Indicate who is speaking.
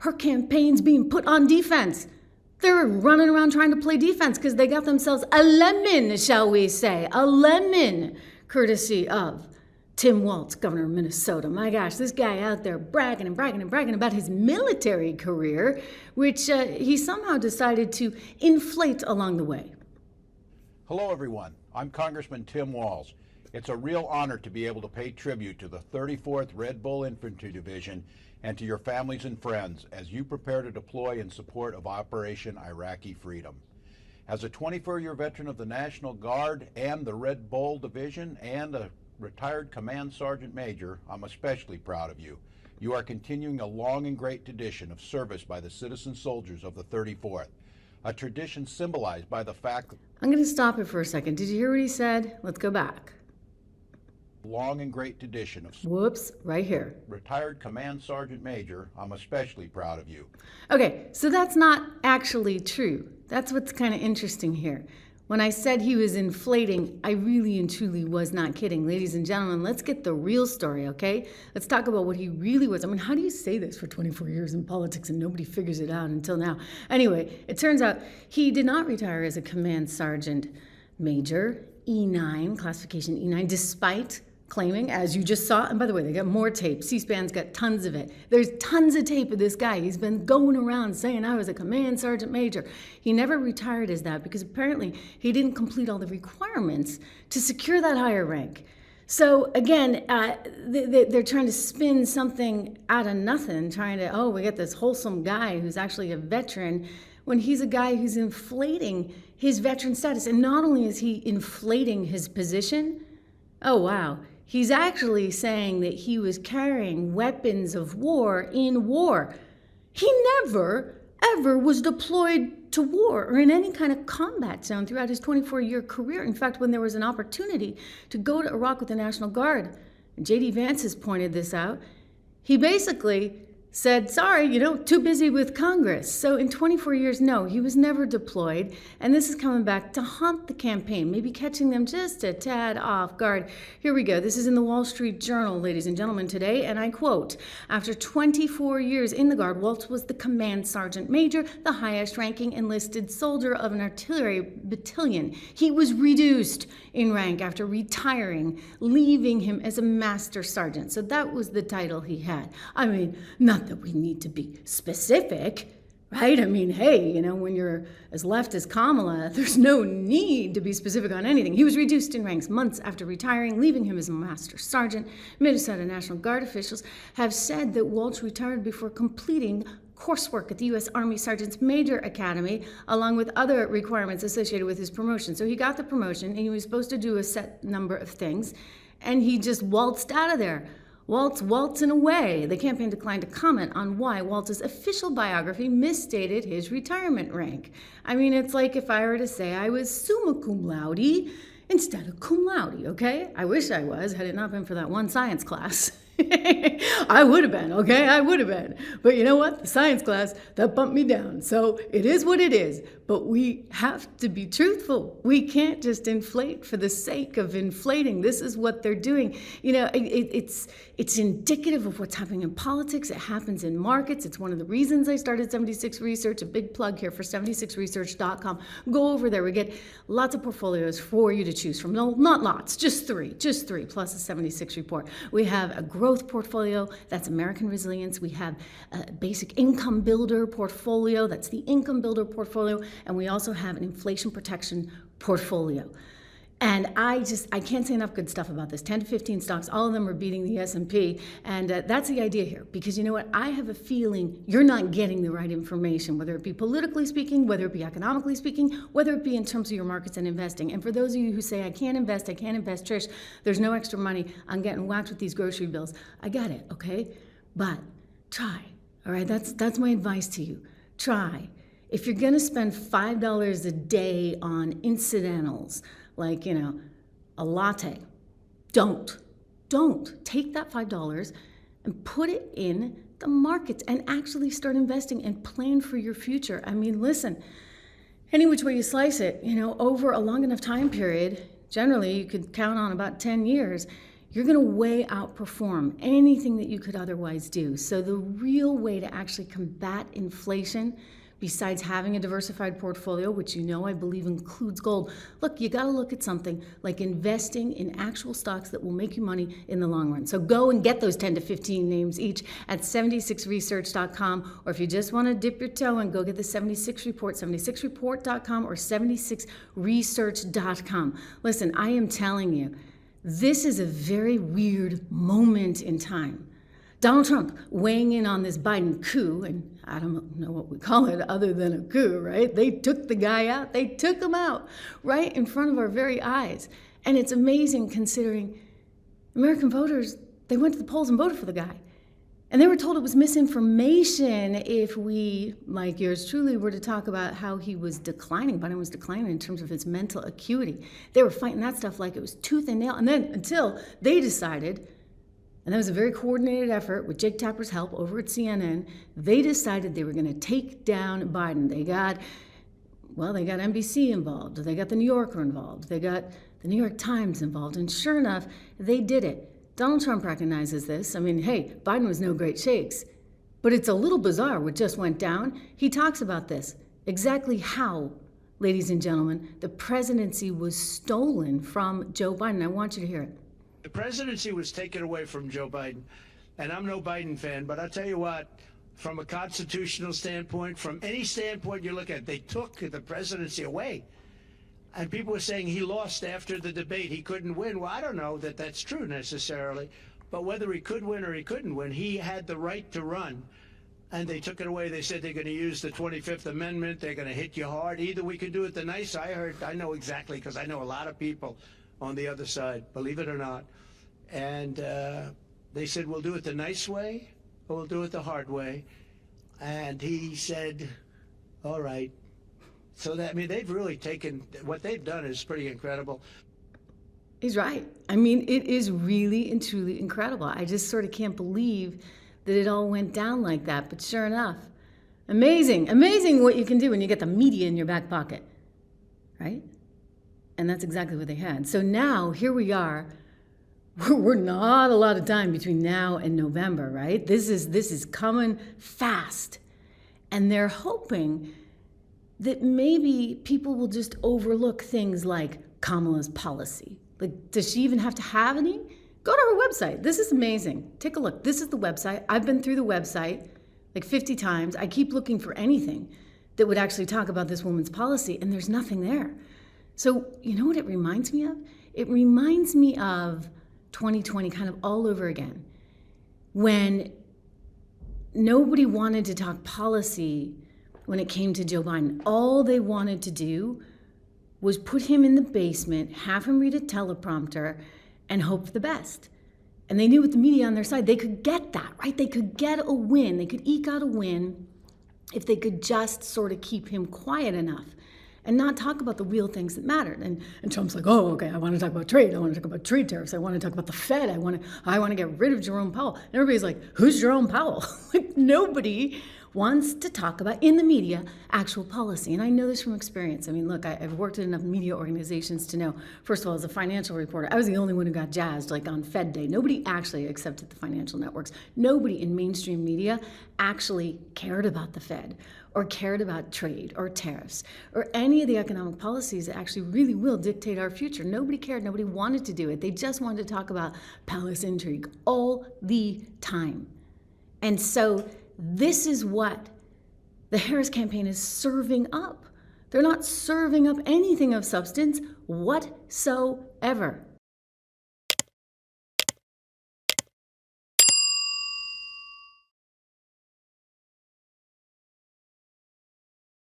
Speaker 1: her campaign's being put on defense. They're running around trying to play defense because they got themselves a lemon, shall we say, a lemon, courtesy of Tim Walz, governor of Minnesota. My gosh, this guy out there bragging and bragging and bragging about his military career, which he somehow decided to inflate along the way.
Speaker 2: Hello, everyone. I'm Congressman Tim Walz. It's a real honor to be able to pay tribute to the 34th Red Bull Infantry Division and to your families and friends as you prepare to deploy in support of Operation Iraqi Freedom. As a 24-year veteran of the National Guard and the Red Bull Division and a retired Command Sergeant Major, I'm especially proud of you. You are continuing a long and great tradition of service by the citizen soldiers of the 34th, a tradition symbolized by the fact that
Speaker 1: I'm going to stop it for a second. Did you hear what he said? Let's go back.
Speaker 2: Long and great tradition of
Speaker 1: Whoops, right here.
Speaker 2: Retired Command Sergeant Major, I'm especially proud of you.
Speaker 1: Okay, so that's not actually true. That's what's kind of interesting here. When I said he was inflating, I really and truly was not kidding. Ladies and gentlemen, let's get the real story, okay? Let's talk about what he really was. I mean, how do you say this for 24 years in politics and nobody figures it out until now? Anyway, it turns out he did not retire as a Command Sergeant Major, E9, classification E9, despite claiming, as you just saw, and by the way, they got more tape. C-SPAN's got tons of it. There's tons of tape of this guy. He's been going around saying I was a Command Sergeant Major. He never retired as that because apparently he didn't complete all the requirements to secure that higher rank. So again, they're trying to spin something out of nothing, trying to, we got this wholesome guy who's actually a veteran, when he's a guy who's inflating his veteran status. And not only is he inflating his position, oh wow, he's actually saying that he was carrying weapons of war in war. He never, ever was deployed to war or in any kind of combat zone throughout his 24-year career. In fact, when there was an opportunity to go to Iraq with the National Guard, and J.D. Vance has pointed this out, he basically said, sorry, too busy with Congress. So in 24 years, no, he was never deployed. And this is coming back to haunt the campaign, maybe catching them just a tad off guard. Here we go. This is in the Wall Street Journal, ladies and gentlemen, today. And I quote, after 24 years in the Guard, Walz was the Command Sergeant Major, the highest ranking enlisted soldier of an artillery battalion. He was reduced in rank after retiring, leaving him as a Master Sergeant. So that was the title he had. I mean, not that we need to be specific, right? I mean, hey, when you're as left as Kamala, there's no need to be specific on anything. He was reduced in ranks months after retiring, leaving him as a Master Sergeant. Minnesota National Guard officials have said that Walz retired before completing coursework at the U.S. Army Sergeants Major Academy, along with other requirements associated with his promotion. So he got the promotion, and he was supposed to do a set number of things, and he just waltzed out of there. Waltzing away. The campaign declined to comment on why Walz's official biography misstated his retirement rank. I mean, it's like if I were to say I was summa cum laude instead of cum laude, okay? I wish I was, had it not been for that one science class. I would have been, okay? I would have been. But you know what? The science class, that bumped me down. So it is what it is. But we have to be truthful. We can't just inflate for the sake of inflating. This is what they're doing. It's indicative of what's happening in politics. It happens in markets. It's one of the reasons I started 76 Research, a big plug here for 76research.com. Go over there. We get lots of portfolios for you to choose from. No, not lots, just three, plus a 76 report. We have a growth portfolio, that's American Resilience. We have a basic income builder portfolio, that's the income builder portfolio. And we also have an inflation protection portfolio. And I can't say enough good stuff about this. 10 to 15 stocks, all of them are beating the S&P. And that's the idea here. Because you know what? I have a feeling you're not getting the right information, whether it be politically speaking, whether it be economically speaking, whether it be in terms of your markets and investing. And for those of you who say, I can't invest, Trish, there's no extra money, I'm getting whacked with these grocery bills. I get it, okay? But try, all right? That's my advice to you. Try. If you're going to spend $5 a day on incidentals, like, a latte, don't take that $5 and put it in the markets and actually start investing and plan for your future. I mean, listen, any which way you slice it, over a long enough time period, generally you could count on about 10 years, you're going to way outperform anything that you could otherwise do. So the real way to actually combat inflation, besides having a diversified portfolio, which you know I believe includes gold, look, you got to look at something like investing in actual stocks that will make you money in the long run. So go and get those 10 to 15 names each at 76research.com, or if you just want to dip your toe and go get the 76 report, 76report.com or 76research.com. Listen, I am telling you, this is a very weird moment in time. Donald Trump weighing in on this Biden coup, and I don't know what we call it other than a coup, right? They took the guy out. They took him out right in front of our very eyes. And it's amazing considering American voters, they went to the polls and voted for the guy. And they were told it was misinformation if we, like yours truly, were to talk about how he was declining. Biden was declining in terms of his mental acuity. They were fighting that stuff like it was tooth and nail. And then until they decided, and that was a very coordinated effort with Jake Tapper's help over at CNN, they decided they were going to take down Biden. They got NBC involved. They got the New Yorker involved. They got the New York Times involved. And sure enough, they did it. Donald Trump recognizes this. I mean, hey, Biden was no great shakes. But it's a little bizarre what just went down. He talks about this. Exactly how, ladies and gentlemen, the presidency was stolen from Joe Biden. I want you to hear it.
Speaker 3: The presidency was taken away from Joe Biden. And I'm no Biden fan, but I'll tell you what, from a constitutional standpoint, from any standpoint you look at, they took the presidency away. And people were saying he lost after the debate. He couldn't win. Well, I don't know that that's true necessarily. But whether he could win or he couldn't win, he had the right to run. And they took it away. They said they're going to use the 25th Amendment. They're going to hit you hard. Either we can do it the nice. I know exactly, because I know a lot of people on the other side, believe it or not. And they said, we'll do it the nice way or we'll do it the hard way. And he said, all right. So that, I mean, they've really taken, what they've done is pretty incredible.
Speaker 1: He's right. I mean, it is really and truly incredible. I just sort of can't believe that it all went down like that. But sure enough, amazing what you can do when you get the media in your back pocket, right? And that's exactly what they had. So now, here we are. We're not a lot of time between now and November, right? This is coming fast. And they're hoping that maybe people will just overlook things like Kamala's policy. Like, does she even have to have any? Go to her website. This is amazing. Take a look. This is the website. I've been through the website like 50 times. I keep looking for anything that would actually talk about this woman's policy, and there's nothing there. So, you know what it reminds me of? It reminds me of 2020 kind of all over again, when nobody wanted to talk policy when it came to Joe Biden. All they wanted to do was put him in the basement, have him read a teleprompter, and hope for the best. And they knew with the media on their side, they could get that, right? They could get a win. They could eke out a win if they could just sort of keep him quiet enough and not talk about the real things that mattered. And Trump's like, oh, okay, I want to talk about trade. I want to talk about trade tariffs. I want to talk about the Fed. I want to get rid of Jerome Powell. And everybody's like, who's Jerome Powell? Like, nobody wants to talk about, in the media, actual policy. And I know this from experience. I mean, look, I've worked at enough media organizations to know, first of all, as a financial reporter, I was the only one who got jazzed, like on Fed Day. Nobody actually, except at the financial networks, nobody in mainstream media actually cared about the Fed or cared about trade or tariffs or any of the economic policies that actually really will dictate our future. Nobody cared. Nobody wanted to do it. They just wanted to talk about palace intrigue all the time. And so this is what the Harris campaign is serving up. They're not serving up anything of substance whatsoever.